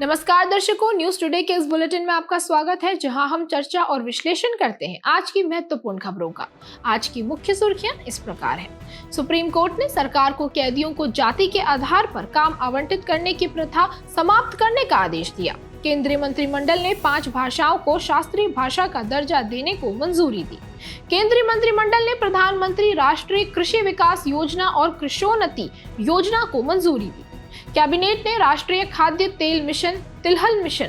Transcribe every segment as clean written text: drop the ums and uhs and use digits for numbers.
नमस्कार दर्शकों, news today के इस बुलेटिन में आपका स्वागत है, जहां हम चर्चा और विश्लेषण करते हैं आज की महत्वपूर्ण खबरों का। आज की मुख्य सुर्खियां इस प्रकार हैं। सुप्रीम कोर्ट ने सरकार को कैदियों को जाति के आधार पर काम आवंटित करने की प्रथा समाप्त करने का आदेश दिया। केंद्रीय मंत्रिमंडल ने 5 भाषाओं को शास्त्रीय भाषा का दर्जा देने को मंजूरी दी। केंद्रीय मंत्रिमंडल ने प्रधानमंत्री राष्ट्रीय कृषि विकास योजना और कृषोन्नति योजना को मंजूरी दी। कैबिनेट ने राष्ट्रीय खाद्य तेल मिशन तिलहन मिशन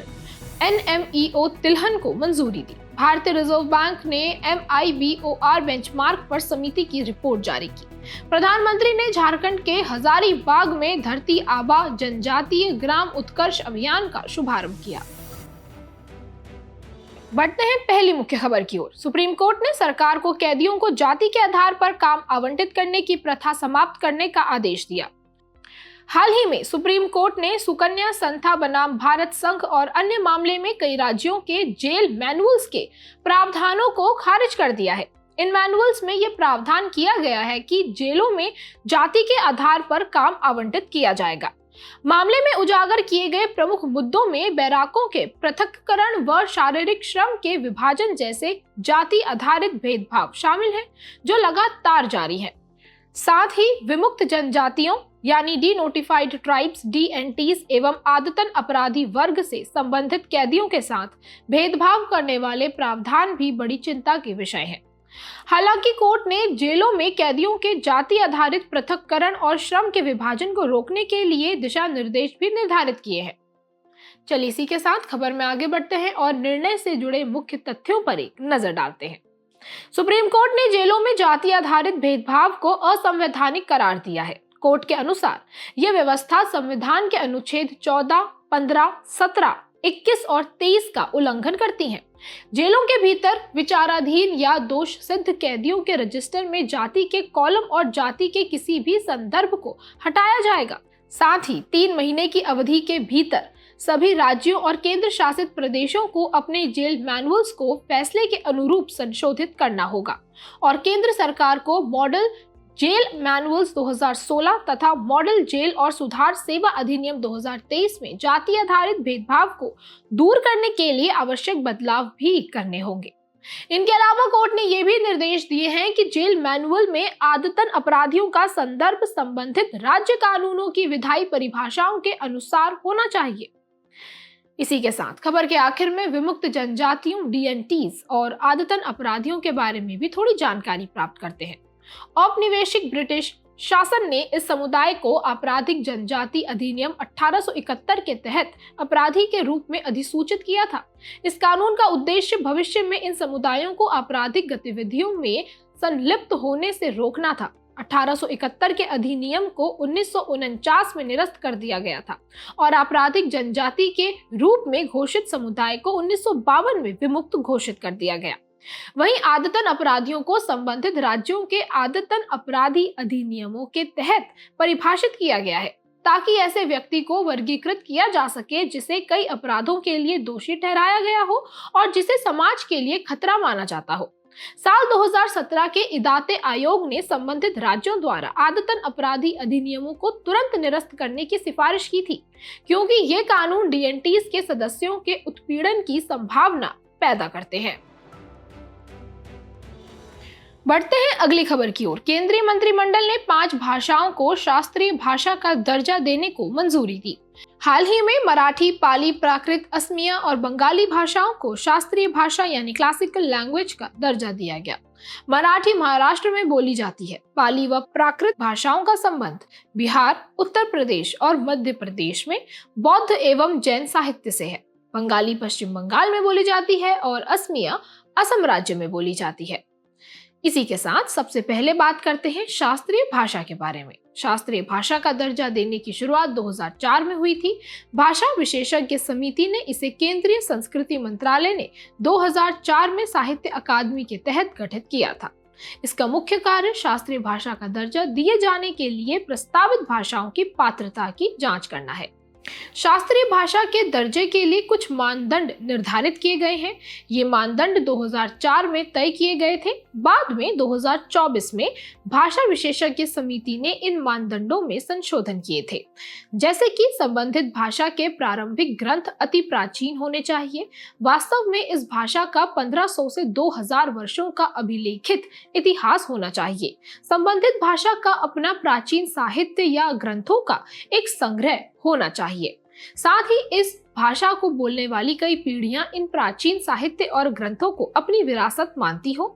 NMEO तिलहन को मंजूरी दी। भारतीय रिजर्व बैंक ने MIBOR बेंचमार्क पर समिति की रिपोर्ट जारी की। प्रधानमंत्री ने झारखंड के हजारीबाग में धरती आबा जनजातीय ग्राम उत्कर्ष अभियान का शुभारंभ किया। बढ़ते हैं पहली मुख्य खबर की ओर। सुप्रीम कोर्ट ने सरकार को कैदियों को जाति के आधार पर काम आवंटित करने की प्रथा समाप्त करने का आदेश दिया। हाल ही में सुप्रीम कोर्ट ने सुकन्या संस्था बनाम भारत संघ और अन्य मामले में कई राज्यों के जेल मैनुअल्स के प्रावधानों को खारिज कर दिया है। इन मैनुअल्स में यह प्रावधान किया गया है कि जेलों में जाति के आधार पर काम आवंटित किया जाएगा। मामले में उजागर किए गए प्रमुख मुद्दों में बैराकों के पृथक्करण व शारीरिक श्रम के विभाजन जैसे जाति आधारित भेदभाव शामिल है, जो लगातार जारी है। साथ ही विमुक्त जनजातियों यानी डी नोटिफाइड ट्राइब्स DNTs एवं आदतन अपराधी वर्ग से संबंधित कैदियों के साथ भेदभाव करने वाले प्रावधान भी बड़ी चिंता के विषय हैं। हालांकि कोर्ट ने जेलों में कैदियों के जाति आधारित पृथक्करण और श्रम के विभाजन को रोकने के लिए दिशा निर्देश भी निर्धारित किए हैं। चलिए इसी के साथ खबर में आगे बढ़ते हैं और निर्णय से जुड़े मुख्य तथ्यों पर एक नजर डालते हैं। सुप्रीम कोर्ट ने जेलों में जाति आधारित भेदभाव को असंवैधानिक करार दिया है। कोर्ट के अनुसार यह व्यवस्था संविधान के अनुच्छेद 14, 15, 17, 21 और 23 का उल्लंघन करती है। जेलों के भीतर विचाराधीन या दोष सिद्ध कैदियों के रजिस्टर में जाति के कॉलम और जाति के किसी भी संदर्भ को हटाया जाएगा। साथ ही 3 महीने की अवधि के भीतर सभी राज्यों और केंद्र शासित प्रदेशों को अपने जेल मैनुअल्स को फैसले के अनुरूप संशोधित करना होगा और केंद्र सरकार को मॉडल जेल मैनुअल्स 2016 तथा मॉडल जेल और सुधार सेवा अधिनियम 2023 में जाति आधारित भेदभाव को दूर करने के लिए आवश्यक बदलाव भी करने होंगे। इनके अलावा कोर्ट ने यह भी निर्देश दिए हैं कि जेल मैनुअल में आदतन अपराधियों का संदर्भ संबंधित राज्य कानूनों की विधायी परिभाषाओं के अनुसार होना चाहिए। इसी के साथ खबर के आखिर में विमुक्त जनजातियों DNTs और आदतन अपराधियों के बारे में भी थोड़ी जानकारी प्राप्त करते हैं। औपनिवेशिक ब्रिटिश शासन ने इस समुदाय को आपराधिक जनजाति अधिनियम 1871 के तहत अपराधी के रूप में अधिसूचित किया था। इस कानून का उद्देश्य भविष्य में इन समुदायों को आपराधिक गतिविधियों में संलिप्त होने से रोकना था। 1871 के अधिनियम को 1949 में निरस्त कर दिया गया था और आपराधिक जनजाति के रूप में घोषित समुदाय को 1952 में विमुक्त घोषित कर दिया गया। वहीं आदतन अपराधियों को संबंधित राज्यों के आदतन अपराधी अधिनियमों के तहत परिभाषित किया गया है, ताकि ऐसे व्यक्ति को वर्गीकृत किया जा सके जिसे कई अपराधों के लिए दोषी ठहराया गया हो और जिसे समाज के लिए खतरा माना जाता हो। साल 2017 के इदाते आयोग ने संबंधित राज्यों द्वारा आदतन अपराधी अधिनियमों को तुरंत निरस्त करने की सिफारिश की थी, क्योंकि ये कानून DNTs के सदस्यों के उत्पीड़न की संभावना पैदा करते हैं। बढ़ते हैं अगली खबर की ओर। केंद्रीय मंत्रिमंडल ने 5 भाषाओं को शास्त्रीय भाषा का दर्जा देने को मंजूरी दी। हाल ही में मराठी, पाली, प्राकृत, असमिया और बंगाली भाषाओं को शास्त्रीय भाषा यानी क्लासिकल लैंग्वेज का दर्जा दिया गया। मराठी महाराष्ट्र में बोली जाती है। पाली व प्राकृत भाषाओं का संबंध बिहार, उत्तर प्रदेश और मध्य प्रदेश में बौद्ध एवं जैन साहित्य से है। बंगाली पश्चिम बंगाल में बोली जाती है और असमिया असम राज्य में बोली जाती है। इसी के साथ सबसे पहले बात करते हैं शास्त्रीय भाषा के बारे में। शास्त्रीय भाषा का दर्जा देने की शुरुआत 2004 में हुई थी। भाषा विशेषज्ञ समिति ने इसे केंद्रीय संस्कृति मंत्रालय ने 2004 में साहित्य अकादमी के तहत गठित किया था। इसका मुख्य कार्य शास्त्रीय भाषा का दर्जा दिए जाने के लिए प्रस्तावित भाषाओं की पात्रता की जांच करना है। शास्त्रीय भाषा के दर्जे के लिए कुछ मानदंड निर्धारित किए गए हैं। ये मानदंड 2004 में तय किए गए थे। बाद में 2024 में भाषा विशेषज्ञ समिति ने इन मानदंडों में संशोधन किए थे, जैसे कि संबंधित भाषा के प्रारंभिक ग्रंथ अति प्राचीन होने चाहिए। वास्तव में इस भाषा का 1500 से 2000 वर्षों का अभिलेखित इतिहास होना चाहिए। संबंधित भाषा का अपना प्राचीन साहित्य या ग्रंथों का एक संग्रह होना चाहिए। साथ ही इस भाषा को बोलने वाली कई पीढ़ियां इन प्राचीन साहित्य और ग्रंथों को अपनी विरासत मानती हो।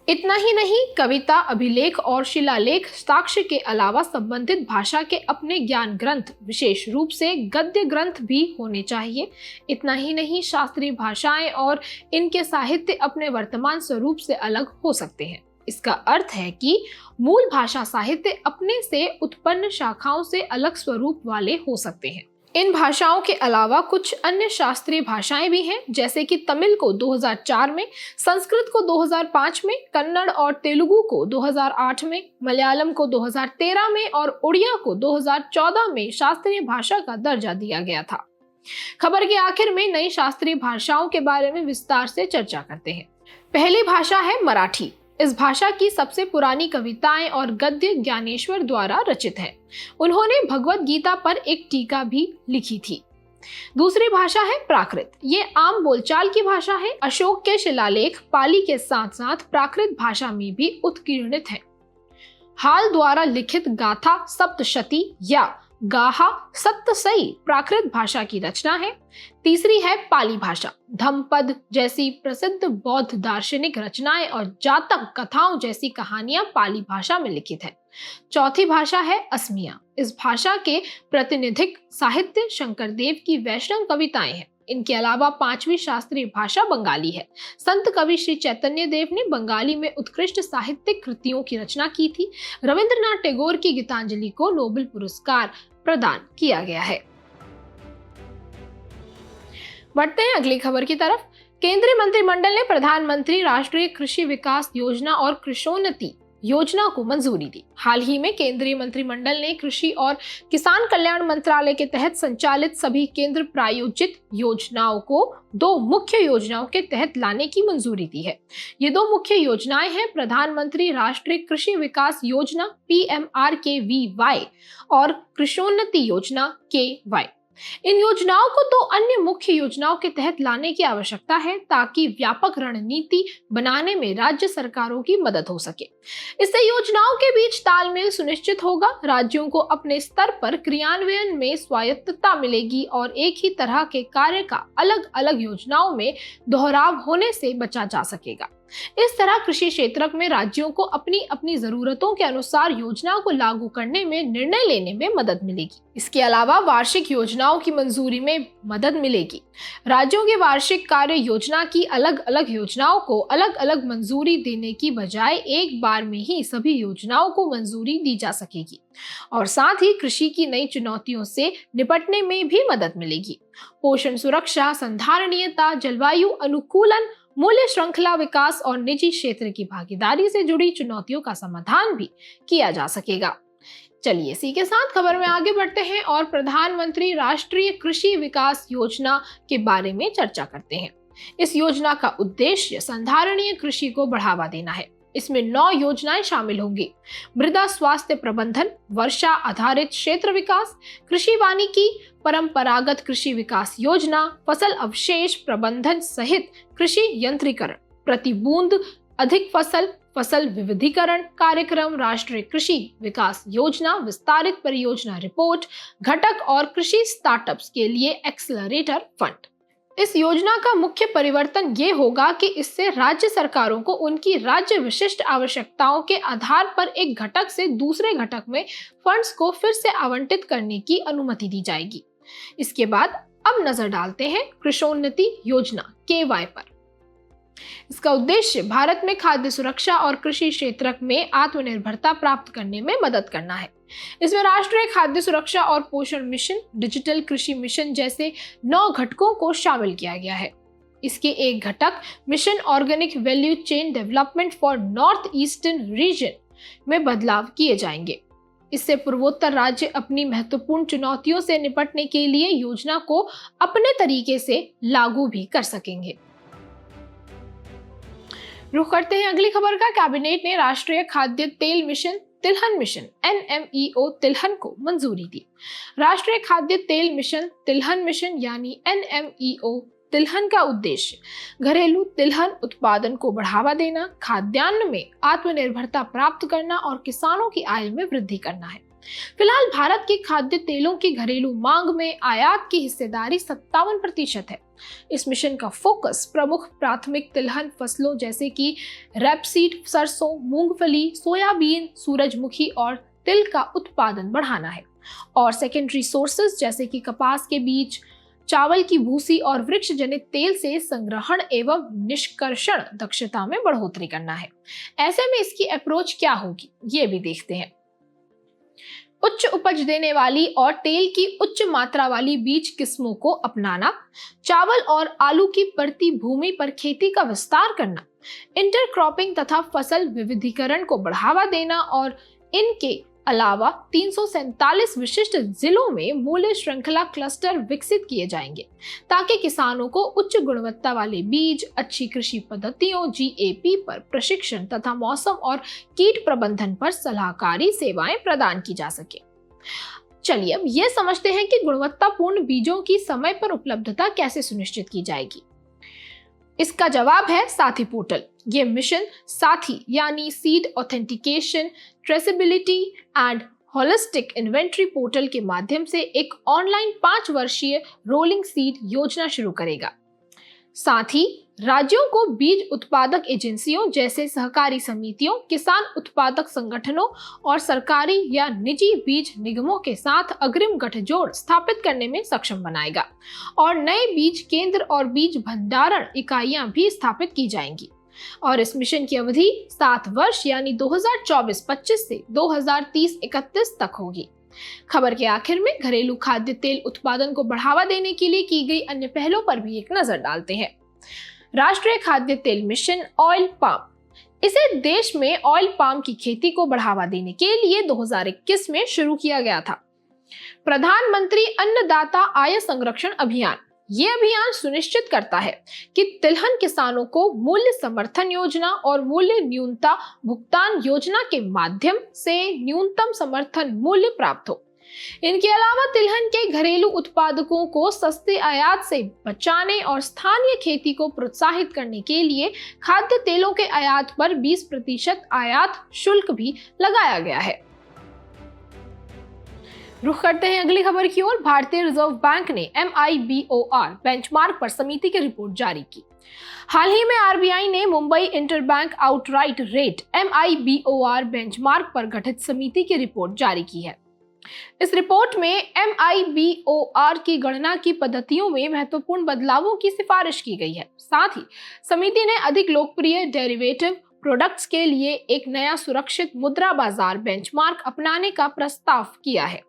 इतना ही नहीं, कविता, अभिलेख और शिलालेख साक्ष्य के अलावा संबंधित भाषा के अपने ज्ञान ग्रंथ, विशेष रूप से गद्य ग्रंथ भी होने चाहिए। इतना ही नहीं, शास्त्रीय भाषाएं और इनके साहित्य अपने वर्तमान स्वरूप से अलग हो सकते हैं। इसका अर्थ है कि मूल भाषा साहित्य अपने से उत्पन्न शाखाओं से अलग स्वरूप वाले हो सकते हैं। इन भाषाओं के अलावा कुछ अन्य शास्त्रीय भाषाएं भी हैं, जैसे कि तमिल को 2004 में, संस्कृत को 2005 में, कन्नड़ और तेलुगु को 2008 में, मलयालम को 2013 में और उड़िया को 2014 में शास्त्रीय भाषा का दर्जा दिया गया था। खबर के आखिर में नई शास्त्रीय भाषाओं के बारे में विस्तार से चर्चा करते हैं। पहली भाषा है मराठी। इस भाषा की सबसे पुरानी कविताएं और गद्य ज्ञानेश्वर द्वारा रचित है। उन्होंने भगवत गीता पर एक टीका भी लिखी थी। दूसरी भाषा है प्राकृत। ये आम बोलचाल की भाषा है। अशोक के शिलालेख पाली के साथ साथ प्राकृत भाषा में भी उत्कीर्णित है। हाल द्वारा लिखित गाथा सप्तशती या गाहा सप्तसई प्राकृत भाषा की रचना है। तीसरी है पाली भाषा। धम्मपद जैसी प्रसिद्ध बौद्ध दार्शनिक रचनाएं और जातक कथाओं जैसी कहानियां पाली भाषा में लिखित है। चौथी भाषा है असमिया। इस भाषा के प्रातिनिधिक साहित्य शंकरदेव की वैष्णव कविताएं हैं। इनके अलावा पांचवी शास्त्रीय भाषा बंगाली है। संत कवि श्री चैतन्य देव ने बंगाली में उत्कृष्ट साहित्यिक कृतियों की रचना की थी। रविंद्रनाथ टैगोर की गीतांजलि को नोबेल पुरस्कार प्रदान किया गया है। बढ़ते हैं अगली खबर की तरफ। केंद्रीय मंत्रिमंडल ने प्रधानमंत्री राष्ट्रीय कृषि विकास योजना और कृषोन्नति योजना को मंजूरी दी। हाल ही में केंद्रीय मंत्रिमंडल ने कृषि और किसान कल्याण मंत्रालय के तहत संचालित सभी केंद्र प्रायोजित योजनाओं को 2 मुख्य योजनाओं के तहत लाने की मंजूरी दी है। ये 2 मुख्य योजनाएं हैं प्रधानमंत्री राष्ट्रीय कृषि विकास योजना PMRKVY और कृषोन्नति योजना KY। इन योजनाओं को 2 अन्य मुख्य योजनाओं के तहत लाने की आवश्यकता है ताकि व्यापक रणनीति बनाने में राज्य सरकारों की मदद हो सके। इससे योजनाओं के बीच तालमेल सुनिश्चित होगा, राज्यों को अपने स्तर पर क्रियान्वयन में स्वायत्तता मिलेगी और एक ही तरह के कार्य का अलग अलग योजनाओं में दोहराव होने से बचा जा सकेगा। इस तरह कृषि क्षेत्र में राज्यों को अपनी अपनी जरूरतों के अनुसार योजनाओं को लागू करने में निर्णय लेने में मदद मिलेगी। इसके अलावा वार्षिक योजनाओं की मंजूरी में मदद मिलेगी। राज्यों की वार्षिक कार्य योजना की अलग अलग योजनाओं को अलग अलग मंजूरी देने की बजाय एक बार में ही सभी योजनाओं को मंजूरी दी जा सकेगी और साथ ही कृषि की नई चुनौतियों से निपटने में भी मदद मिलेगी। पोषण सुरक्षा, संधारणीयता, जलवायु अनुकूलन, मूल्य श्रृंखला विकास और निजी क्षेत्र की भागीदारी से जुड़ी चुनौतियों का समाधान भी किया जा सकेगा। चलिए इसी के साथ खबर में आगे बढ़ते हैं और प्रधानमंत्री राष्ट्रीय कृषि विकास योजना के बारे में चर्चा करते हैं। इस योजना का उद्देश्य संधारणीय कृषि को बढ़ावा देना है। इसमें 9 योजनाएं शामिल होंगी। मृदा स्वास्थ्य प्रबंधन, वर्षा आधारित क्षेत्र विकास, कृषि वानिकी, परंपरागत कृषि विकास योजना, फसल अवशेष प्रबंधन सहित कृषि यंत्रीकरण, प्रति बूंद अधिक फसल, फसल विविधीकरण कार्यक्रम, राष्ट्रीय कृषि विकास योजना, विस्तारित परियोजना रिपोर्ट, घटक और कृषि स्टार्टअप्स के लिए एक्सेलरेटर फंड। इस योजना का मुख्य परिवर्तन ये होगा कि इससे राज्य सरकारों को उनकी राज्य विशिष्ट आवश्यकताओं के आधार पर एक घटक से दूसरे घटक में फंड्स को फिर से आवंटित करने की अनुमति दी जाएगी। इसके बाद अब नजर डालते हैं कृषोन्नति योजना KY पर। इसका उद्देश्य भारत में खाद्य सुरक्षा और कृषि क्षेत्र में आत्मनिर्भरता प्राप्त करने में मदद करना है। इसमें राष्ट्रीय खाद्य सुरक्षा और पोषण मिशन, डिजिटल कृषि मिशन जैसे 9 घटकों को शामिल किया गया है। इसके एक घटक mission organic value chain development for north eastern region में बदलाव किए जाएंगे। इससे पूर्वोत्तर राज्य अपनी महत्वपूर्ण चुनौतियों से निपटने के लिए योजना को अपने तरीके से लागू भी कर सकेंगे। रुख करते हैं अगली खबर का। कैबिनेट ने राष्ट्रीय खाद्य तेल मिशन तिलहन मिशन NMEO तिलहन को मंजूरी दी। राष्ट्रीय खाद्य तेल मिशन तिलहन मिशन यानी NMEO तिलहन का उद्देश्य घरेलू तिलहन उत्पादन को बढ़ावा देना, खाद्यान्न में आत्मनिर्भरता प्राप्त करना और किसानों की आय में वृद्धि करना है। फिलहाल भारत की खाद्य तेलों की घरेलू मांग में आयात की हिस्सेदारी 57% है। इस मिशन का फोकस प्रमुख प्राथमिक तिलहन फसलों जैसे कि रैपसीड, सरसों, मूंगफली, सोयाबीन, सूरजमुखी और तिल का उत्पादन बढ़ाना है और सेकेंडरी सोर्सेज जैसे कि कपास के बीज, चावल की भूसी और वृक्ष जनित तेल से संग्रहण एवं निष्कर्षण दक्षता में बढ़ोतरी करना है। ऐसे में इसकी अप्रोच क्या होगी, ये भी देखते हैं। उच्च उपज देने वाली और तेल की उच्च मात्रा वाली बीज किस्मों को अपनाना, चावल और आलू की बढ़ती भूमि पर खेती का विस्तार करना, इंटरक्रॉपिंग तथा फसल विविधीकरण को बढ़ावा देना और इनके अलावा 347 विशिष्ट जिलों में मूल्य श्रृंखला क्लस्टर विकसित किए जाएंगे ताकि किसानों को उच्च गुणवत्ता वाले बीज, अच्छी कृषि पद्धतियों GAP पर प्रशिक्षण तथा मौसम और कीट प्रबंधन पर सलाहकारी सेवाएं प्रदान की जा सके। चलिए अब ये समझते हैं कि गुणवत्तापूर्ण बीजों की समय पर उपलब्धता कैसे सुनिश्चित की जाएगी। इसका जवाब है साथी पोर्टल। ये मिशन साथी यानी seed authentication, traceability and holistic inventory portal के माध्यम से एक ऑनलाइन 5 वर्षीय रोलिंग सीड योजना शुरू करेगा। साथ ही राज्यों को बीज उत्पादक एजेंसियों जैसे सहकारी समितियों, किसान उत्पादक संगठनों और सरकारी या निजी बीज निगमों के साथ अग्रिम गठजोड़ स्थापित करने में सक्षम बनाएगा और नए बीज केंद्र और बीज भंडारण इकाइयां भी स्थापित की जाएंगी। और इस मिशन की अवधि 7 वर्ष यानी 2024-25 से 2030-31 तक होगी। खबर के आखिर में घरेलू खाद्य तेल उत्पादन को बढ़ावा देने के लिए की गई अन्य पहलों पर भी एक नजर डालते हैं। राष्ट्रीय खाद्य तेल मिशन ऑयल पाम। इसे देश में ऑयल पाम की खेती को बढ़ावा देने के लिए 2021 में शुरू किया गया था। प्रधानमंत्री अन्नदाता आय संरक्षण अभियान, ये अभियान सुनिश्चित करता है कि तिलहन किसानों को मूल्य समर्थन योजना और मूल्य न्यूनता भुगतान योजना के माध्यम से न्यूनतम समर्थन मूल्य प्राप्त हो। इनके अलावा तिलहन के घरेलू उत्पादकों को सस्ते आयात से बचाने और स्थानीय खेती को प्रोत्साहित करने के लिए खाद्य तेलों के आयात पर 20% आयात शुल्क भी लगाया गया है। रुख करते हैं अगली खबर की ओर। भारतीय रिजर्व बैंक ने MIBOR बेंचमार्क पर समिति की रिपोर्ट जारी की। हाल ही में RBI ने Mumbai interbank outright rate MIBOR benchmark पर गठित समिति की रिपोर्ट जारी की है। इस रिपोर्ट में MIBOR की गणना की पद्धतियों में महत्वपूर्ण बदलावों की सिफारिश की गई है। साथ ही समिति ने अधिक लोकप्रिय डेरिवेटिव प्रोडक्ट्स के लिए एक नया सुरक्षित मुद्रा बाजार बेंचमार्क अपनाने का प्रस्ताव किया है।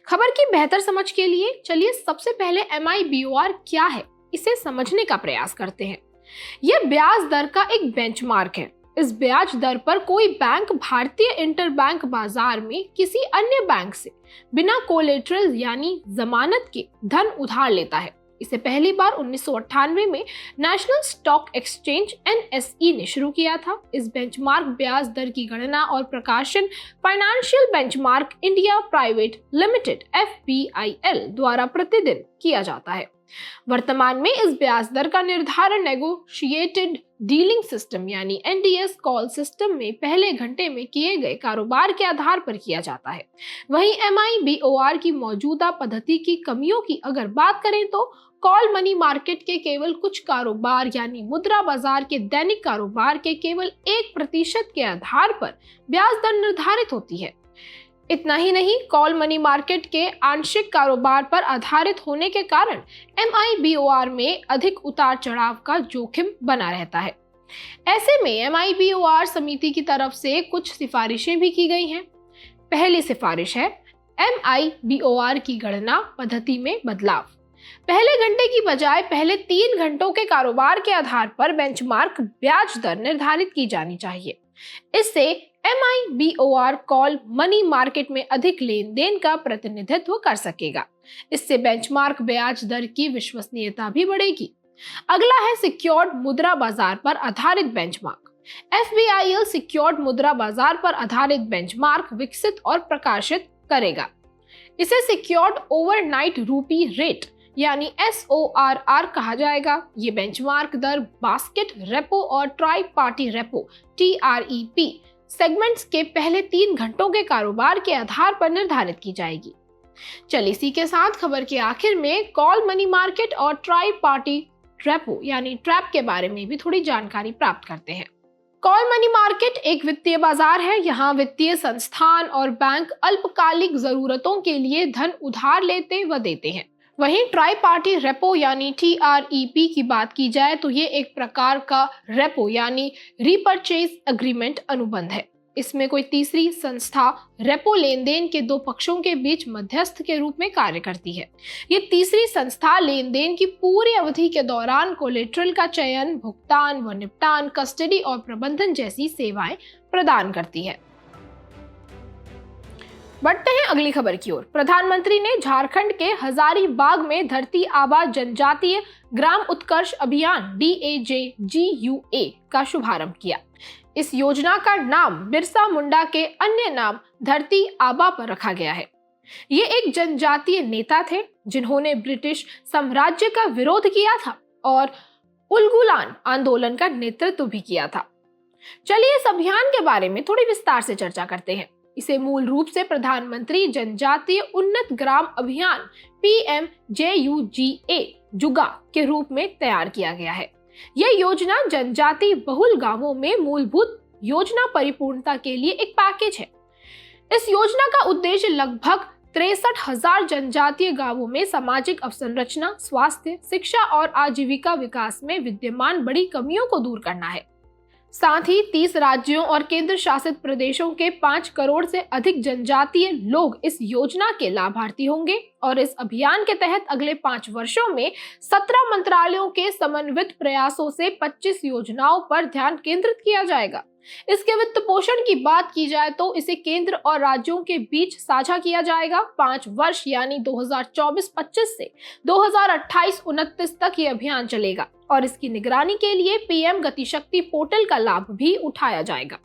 खबर की बेहतर समझ के लिए चलिए सबसे पहले MIBOR क्या है, इसे समझने का प्रयास करते हैं। यह ब्याज दर का एक बेंचमार्क है। इस ब्याज दर पर कोई बैंक भारतीय इंटरबैंक बाजार में किसी अन्य बैंक से बिना कोलेटरल यानी जमानत के धन उधार लेता है। इसे पहली बार 1998 में नेशनल स्टॉक एक्सचेंज NSE ने शुरू किया था। इस बेंचमार्क ब्याज दर की गणना और प्रकाशन financial benchmark India private limited FPIL द्वारा प्रतिदिन किया जाता है। वर्तमान में इस ब्याज दर का निर्धारण नेगोशिएटेड डीलिंग सिस्टम यानी NDS कॉल सिस्टम में पहले घंटे में किए गए कारोबार के आधार पर किया जाता है। वहीं MIBOR की मौजूदा पद्धति की कमियों की अगर बात करें तो कॉल मनी मार्केट के केवल कुछ कारोबार यानी मुद्रा बाजार के दैनिक कारोबार के केवल 1% के आधार पर ब्याज दर निर्धारित होती है। इतना ही नहीं, कॉल मनी मार्केट के आंशिक कारोबार पर आधारित होने के कारण MIBOR में अधिक उतार चढ़ाव का जोखिम बना रहता है। ऐसे में MIBOR समिति की तरफ से कुछ सिफारिशें भी की गई हैं। पहली सिफारिश है MIBOR की गणना पद्धति में बदलाव। पहले घंटे की बजाय पहले 3 घंटों के कारोबार के आधार पर बेंचमार्क ब्याज दर निर्धारित की जानी चाहिए। इससे MIBOR कॉल मनी मार्केट में अधिक लेन देन का प्रतिनिधित्व कर सकेगा। इससे बेंचमार्क ब्याज दर की विश्वसनीयता भी बढ़ेगी। अगला है सिक्योर्ड मुद्रा बाजार पर आधारित बेंचमार्क। FBIL सिक्योर्ड मुद्रा बाजार पर आधारित बेंचमार्क विकसित और प्रकाशित करेगा। इसे सिक्योर्ड ओवरनाइट रूपी रेट यानी SORR कहा जाएगा। ये बेंचमार्क दर बास्केट रेपो और try party repo TREP segments के पहले 3 घंटों के कारोबार के आधार पर निर्धारित की जाएगी। चलिए इसी के साथ खबर के आखिर में कॉल मनी मार्केट और ट्राई पार्टी रेपो यानी ट्रैप के बारे में भी थोड़ी जानकारी प्राप्त करते हैं। कॉल मनी मार्केट एक वित्तीय बाजार है। यहाँ वित्तीय संस्थान और बैंक अल्पकालिक जरूरतों के लिए धन उधार लेते व देते हैं। वहीं ट्राई पार्टी रेपो यानी TREP की बात की जाए तो ये एक प्रकार का रेपो यानी रीपर्चेज एग्रीमेंट अनुबंध है। इसमें कोई तीसरी संस्था रेपो लेन देन के 2 पक्षों के बीच मध्यस्थ के रूप में कार्य करती है। ये तीसरी संस्था लेन देन की पूरी अवधि के दौरान कोलेट्रल का चयन, भुगतान व निपटान, कस्टडी और प्रबंधन जैसी सेवाएं प्रदान करती है। बढ़ते हैं अगली खबर की ओर। प्रधानमंत्री ने झारखंड के हजारीबाग में धरती आबा जनजातीय ग्राम उत्कर्ष अभियान DAJGUA का शुभारंभ किया। इस योजना का नाम बिरसा मुंडा के अन्य नाम धरती आबा पर रखा गया है। ये एक जनजातीय नेता थे जिन्होंने ब्रिटिश साम्राज्य का विरोध किया था और उलगुलान आंदोलन का नेतृत्व भी किया था। चलिए इस अभियान के बारे में थोड़ी विस्तार से चर्चा करते हैं। इसे मूल रूप से प्रधानमंत्री जनजातीय उन्नत ग्राम अभियान PMJUGA जुगा के रूप में तैयार किया गया है। यह योजना जनजाति बहुल गांवों में मूलभूत योजना परिपूर्णता के लिए एक पैकेज है। इस योजना का उद्देश्य लगभग 63,000 जनजातीय गांवों में सामाजिक अवसंरचना, स्वास्थ्य, शिक्षा और आजीविका विकास में विद्यमान बड़ी कमियों को दूर करना है। साथ ही 30 राज्यों और केंद्र शासित प्रदेशों के 5 करोड़ से अधिक जनजातीय लोग इस योजना के लाभार्थी होंगे और इस अभियान के तहत अगले 5 वर्षों में 17 मंत्रालयों के समन्वित प्रयासों से 25 योजनाओं पर ध्यान केंद्रित किया जाएगा। इसके वित्त पोषण की बात की जाए तो इसे केंद्र और राज्यों के बीच साझा किया जाएगा। 5 वर्ष यानी 2024-25 से 2028-29 तक ये अभियान चलेगा और इसकी निगरानी के लिए PM गतिशक्ति पोर्टल का लाभ भी उठाया जाएगा।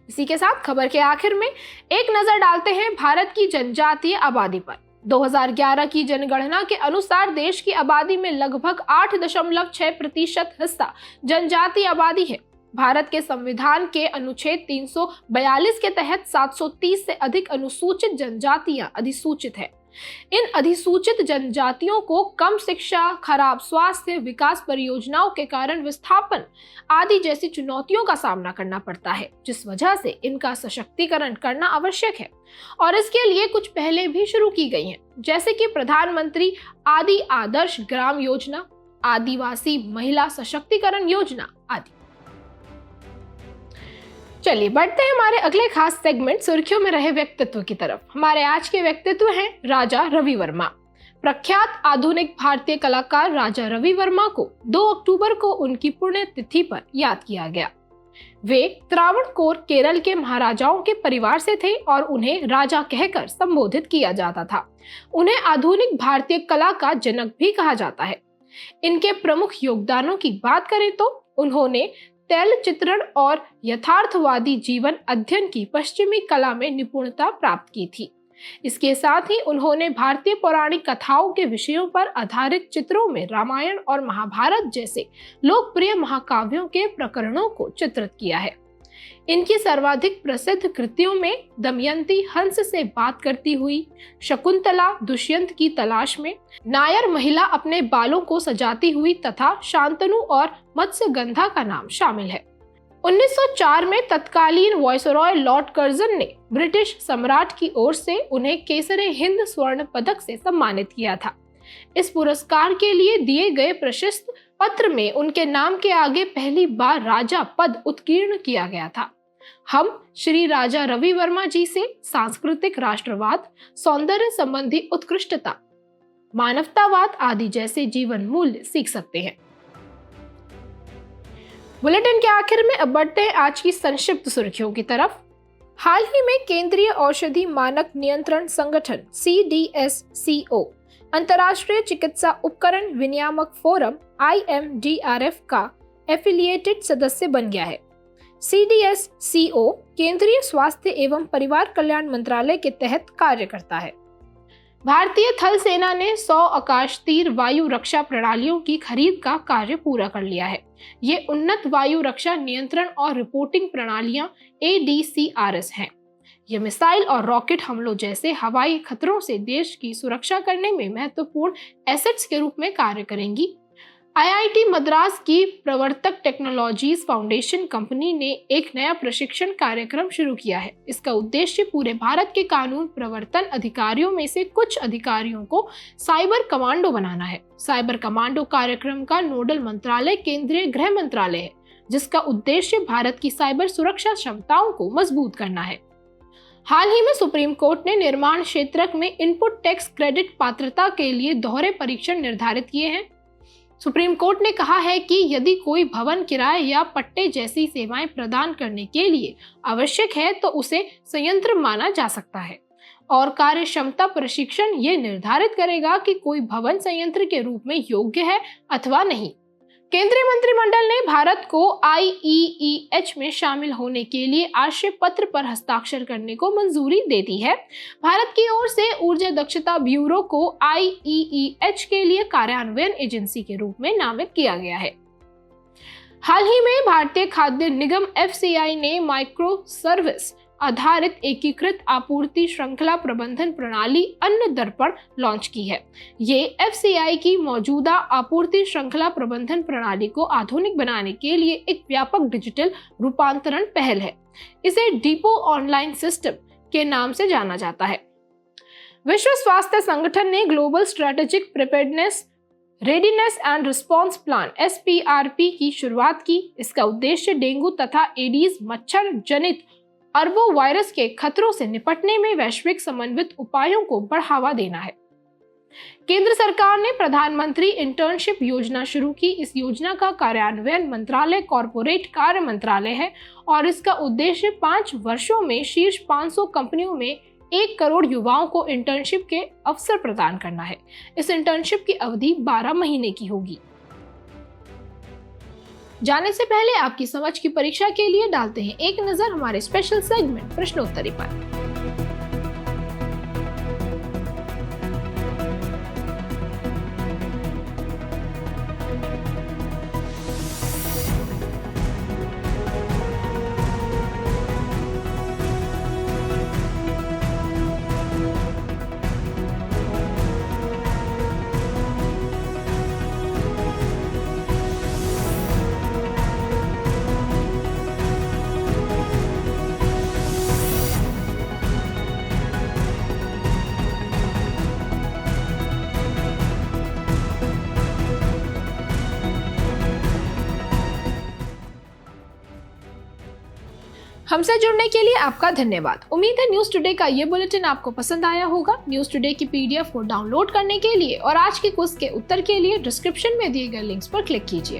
इसी के साथ खबर के आखिर में एक नजर डालते हैं भारत की जनजातीय आबादी पर। 2011 की जनगणना के अनुसार देश की आबादी में लगभग 8.6% हिस्सा जनजातीय आबादी है। भारत के संविधान के अनुच्छेद 342 के तहत 730 से अधिक अनुसूचित जनजातियां अधिसूचित है। इन अधिसूचित जनजातियों को कम शिक्षा, खराब स्वास्थ्य, विकास परियोजनाओं के कारण विस्थापन आदि जैसी चुनौतियों का सामना करना पड़ता है, जिस वजह से इनका सशक्तिकरण करना आवश्यक है और इसके लिए कुछ पहले भी शुरू की गई हैं, जैसे कि प्रधानमंत्री आदि आदर्श ग्राम योजना, आदिवासी महिला सशक्तिकरण योजना आदि। चलिए बढ़ते हैं हमारे अगले खास सेगमेंट सुर्खियों में रहे व्यक्तित्व की तरफ। हमारे आज के व्यक्तित्व हैं राजा रवि वर्मा। प्रख्यात आधुनिक भारतीय कलाकार राजा रवि वर्मा को 2 अक्टूबर को उनकी पुण्यतिथि पर याद किया गया। वे त्रावणकोर केरल के महाराजाओं के परिवार से थे और उन्हें राजा कहकर संबोधित किया जाता था। उन्हें आधुनिक भारतीय कला का जनक भी कहा जाता है। इनके प्रमुख योगदानों की बात करें तो उन्होंने तैल चित्रण और यथार्थवादी जीवन अध्ययन की पश्चिमी कला में निपुणता प्राप्त की थी। इसके साथ ही उन्होंने भारतीय पौराणिक कथाओं के विषयों पर आधारित चित्रों में रामायण और महाभारत जैसे लोकप्रिय महाकाव्यों के प्रकरणों को चित्रित किया है। इनकी सर्वाधिक प्रसिद्ध कृतियों में दमयंती हंस से बात करती हुई, शकुंतला दुष्यंत की तलाश में, नायर महिला अपने बालों को सजाती हुई तथा शांतनु और मत्स्यगंधा का नाम शामिल है। 1904 में तत्कालीन वायसरॉय लॉर्ड कर्जन ने ब्रिटिश सम्राट की ओर से उन्हें केसरे हिंद स्वर्ण पदक से सम्मानित किया था। इस पुरस्कार के लिए दिए गए प्रशस्ति पत्र में उनके नाम के आगे पहली बार राजा पद उत्कीर्ण किया गया था। हम श्री राजा रवि वर्मा जी से सांस्कृतिक राष्ट्रवाद, सौंदर्य संबंधी उत्कृष्टता, मानवतावाद आदि जैसे जीवन मूल्य सीख सकते हैं। बुलेटिन के आखिर में अब बढ़ते हैं आज की संक्षिप्त सुर्खियों की तरफ। हाल ही में केंद्रीय औषधि मानक नियंत्रण संगठन CDSCO अंतर्राष्ट्रीय चिकित्सा उपकरण विनियामक फोरम IMDRF का एफिलिएटेड सदस्य बन गया है। CDSCO केंद्रीय स्वास्थ्य एवं परिवार कल्याण मंत्रालय के तहत कार्य करता है। भारतीय थल सेना ने 100 आकाश तीर वायु रक्षा प्रणालियों की खरीद का कार्य पूरा कर लिया है। ये उन्नत वायु रक्षा नियंत्रण और रिपोर्टिंग प्रणालियां ADCRS हैं। ये मिसाइल और रॉकेट हमलों जैसे हवाई खतरों से देश की सुरक्षा करने में महत्वपूर्ण एसेट्स के रूप में कार्य करेंगी। IIT मद्रास की प्रवर्तक टेक्नोलॉजीज फाउंडेशन कंपनी ने एक नया प्रशिक्षण कार्यक्रम शुरू किया है। इसका उद्देश्य पूरे भारत के कानून प्रवर्तन अधिकारियों में से कुछ अधिकारियों को साइबर कमांडो बनाना है। साइबर कमांडो कार्यक्रम का नोडल मंत्रालय केंद्रीय गृह मंत्रालय है, जिसका उद्देश्य भारत की साइबर सुरक्षा क्षमताओं को मजबूत करना है। हाल ही में सुप्रीम कोर्ट ने निर्माण क्षेत्र में इनपुट टैक्स क्रेडिट पात्रता के लिए दोहरे परीक्षण निर्धारित किए हैं। सुप्रीम कोर्ट ने कहा है कि यदि कोई भवन किराए या पट्टे जैसी सेवाएं प्रदान करने के लिए आवश्यक है तो उसे संयंत्र माना जा सकता है, और कार्य क्षमता प्रशिक्षण ये निर्धारित करेगा कि कोई भवन संयंत्र के रूप में योग्य है अथवा नहीं। केंद्रीय मंत्रिमंडल ने भारत को IEEH में शामिल होने के लिए आशय पत्र पर हस्ताक्षर करने को मंजूरी दे दी है। भारत की ओर से ऊर्जा दक्षता ब्यूरो को IEEH के लिए कार्यान्वयन एजेंसी के रूप में नामित किया गया है। हाल ही में भारतीय खाद्य निगम FCI ने माइक्रो सर्विस आधारित एकीकृत आपूर्ति श्रृंखला प्रबंधन प्रणाली अन्न दर्पण लॉन्च की है। ये FCI की मौजूदा आपूर्ति श्रृंखला प्रबंधन प्रणाली को आधुनिक बनाने के लिए एक व्यापक डिजिटल रूपांतरण पहल है। इसे डिपो ऑनलाइन सिस्टम के नाम से जाना जाता है। विश्व स्वास्थ्य संगठन ने global strategic preparedness readiness and response plan SPRP की शुरुआत की। इसका उद्देश्य डेंगू तथा एडीज मच्छर जनित अरबों वायरस के खतरों से निपटने में वैश्विक समन्वित उपायों को बढ़ावा देना है। केंद्र सरकार ने प्रधानमंत्री इंटर्नशिप योजना शुरू की। इस योजना का कार्यान्वयन मंत्रालय कॉर्पोरेट कार्य मंत्रालय है और इसका उद्देश्य 5 वर्षों में शीर्ष 500 कंपनियों में 1 करोड़ युवाओं को इंटर्नशिप के अवसर प्रदान करना है। इस इंटर्नशिप की अवधि 12 महीने की होगी। जाने से पहले आपकी समझ की परीक्षा के लिए डालते हैं एक नजर हमारे स्पेशल सेगमेंट प्रश्नोत्तरी पर। हमसे जुड़ने के लिए आपका धन्यवाद। उम्मीद है न्यूज टुडे का ये बुलेटिन आपको पसंद आया होगा। न्यूज टुडे की PDF को डाउनलोड करने के लिए और आज के क्विज के उत्तर के लिए डिस्क्रिप्शन में दिए गए लिंक्स पर क्लिक कीजिए।